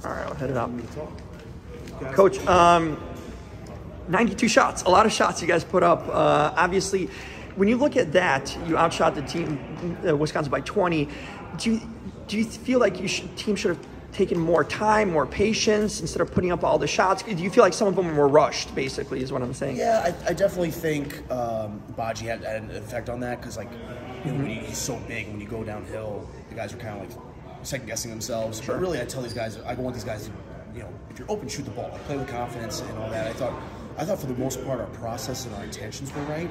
All right, I'll head it up. Coach, 92 shots, a lot of shots you guys put up. Obviously, when you look at that, you outshot the team, Wisconsin, by 20. Do you feel like team should have taken more time, more patience, instead of putting up all the shots? Do you feel like some of them were rushed, basically, is what I'm saying? Yeah, I definitely think Baji had an effect on that, because, like, you know, when he's so big, when you go downhill, the guys are kind of, like, second-guessing themselves. Sure. But really, I tell these guys, I want these guys to, you know, if you're open, shoot the ball. Like, play with confidence and all that. I thought for the most part, our process and our intentions were right.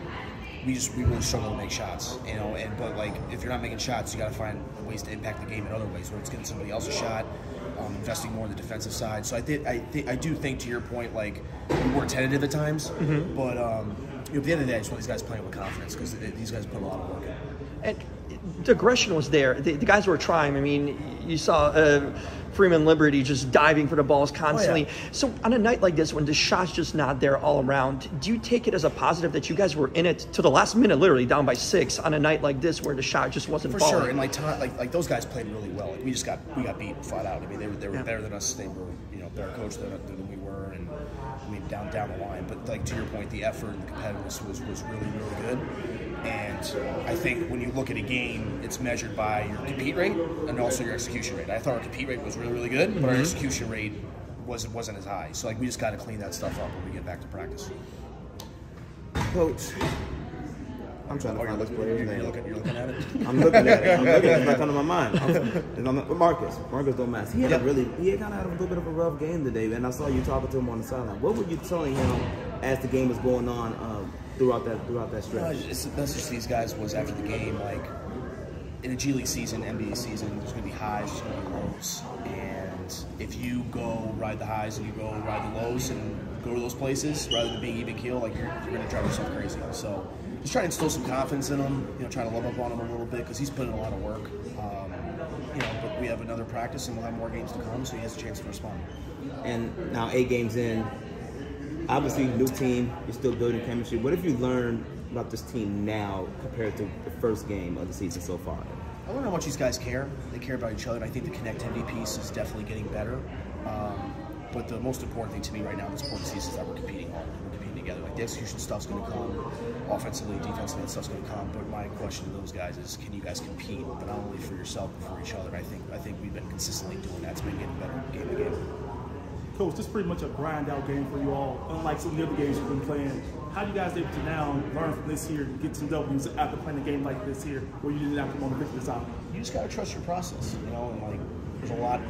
We really struggle to make shots, you know. But like, if you're not making shots, you got to find ways to impact the game in other ways, where it's getting somebody else a shot, investing more in the defensive side. So I do think, to your point, like, we were tentative at times, but you know, at the end of the day, I just want these guys playing with confidence, because these guys put a lot of work in. And the aggression was there. The guys were trying. I mean, you saw Freeman Liberty just diving for the balls constantly. Oh, yeah. So on a night like this, when the shot's just not there all around, do you take it as a positive that you guys were in it to the last minute, literally down by 6, on a night like this where the shot just wasn't falling? For sure, and like those guys played really well. Like, we got beat flat out. I mean, they were better than us. They were, you know, better coached than we were, and I mean, down the line. But like, to your point, the effort and the competitiveness was really good. And I think when you look at a game, it's measured by your compete rate and also your execution rate. I thought our compete rate was really good, but our execution rate wasn't as high. So like, we just got to clean that stuff up when we get back to practice. Coach, I'm trying to find this player's name. You're looking at it? I'm looking at it. I'm looking at it back under my mind. Marcus Domas. He kind of had a little bit of a rough game today, and I saw you talking to him on the sideline. What were you telling him as the game was going on throughout that stretch? That's just these guys was after the game, like, in a G League season, NBA season, there's going to be highs, there's going to be lows. And if you go ride the highs and you go ride the lows and go to those places, rather than being even keel, like, you're going to drive yourself crazy. So just try to instill some confidence in him, you know, try to love up on him a little bit, because he's put in a lot of work. You know, but we have another practice and we'll have more games to come, so he has a chance to respond. And now 8 games in, obviously, new team, you're still building chemistry. What have you learned about this team now compared to the first game of the season so far? I learned how much these guys care. They care about each other, and I think the connectivity piece is definitely getting better. But the most important thing to me right now in this point of the season is that we're competing hard. We're competing together. Like, the execution stuff's going to come, offensively, defensively, that stuff's going to come. But my question to those guys is, can you guys compete, but not only for yourself but for each other? I think we've been consistently doing that. It's been getting better game to game. Coach, this is pretty much a grind-out game for you all. Unlike some of the other games you've been playing, how are you guys able to now learn from this here and get some W's after playing a game like this here, where you didn't have to come on the victory side? You just got to trust your process, you know, and like, there's a lot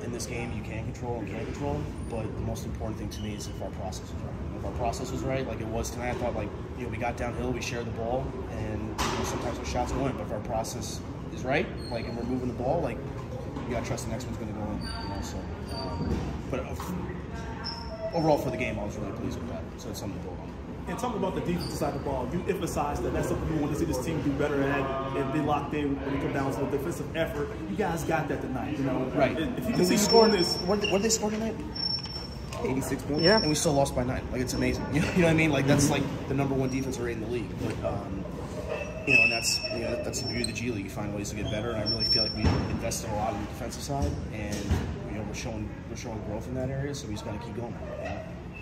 in this game you can control and can't control, but the most important thing to me is if our process is right. If our process was right, like it was tonight, I thought, like, you know, we got downhill, we shared the ball, and, you know, sometimes our shots go in, but if our process is right, like, and we're moving the ball, like, you got to trust the next one's going to go in, you know, so, but overall for the game, I was really pleased with that, so it's something to build on. And talk about the defensive side of the ball. You emphasized that that's something you want to see this team do better at, and be locked in when it comes down to the defensive effort. You guys got that tonight, you know. Right. If you can see scoring this, what did they score tonight? 86 points. Yeah. And we still lost by 9. Like, it's amazing. You know what I mean? Like, that's like the #1 defensive rate in the league. But you know, and that's the beauty of the G League. You find ways to get better, and I really feel like we invested a lot in the defensive side, and you know, we're showing growth in that area. So we just got to keep going.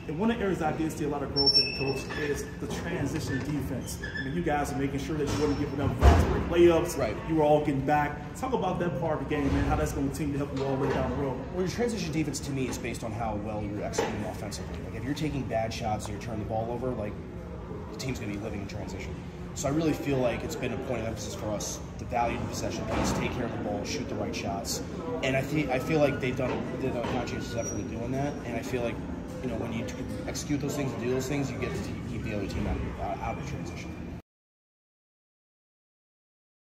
And one of the areas I did see a lot of growth in, Coach, is the transition defense. I mean, you guys are making sure that you weren't giving up fast break layups. Right. You were all getting back. Talk about that part of the game and how that's going to continue to help you all the way down the road. Well, your transition defense to me is based on how well you're executing offensively. Like, if you're taking bad shots and you're turning the ball over, like, the team's going to be living in transition. So I really feel like it's been a point of emphasis for us to value the possession piece, take care of the ball, shoot the right shots. And I feel like they've done a conscientious effort in doing that. And I feel like, you know, when you execute those things and do those things, you get to keep the other team out of transition.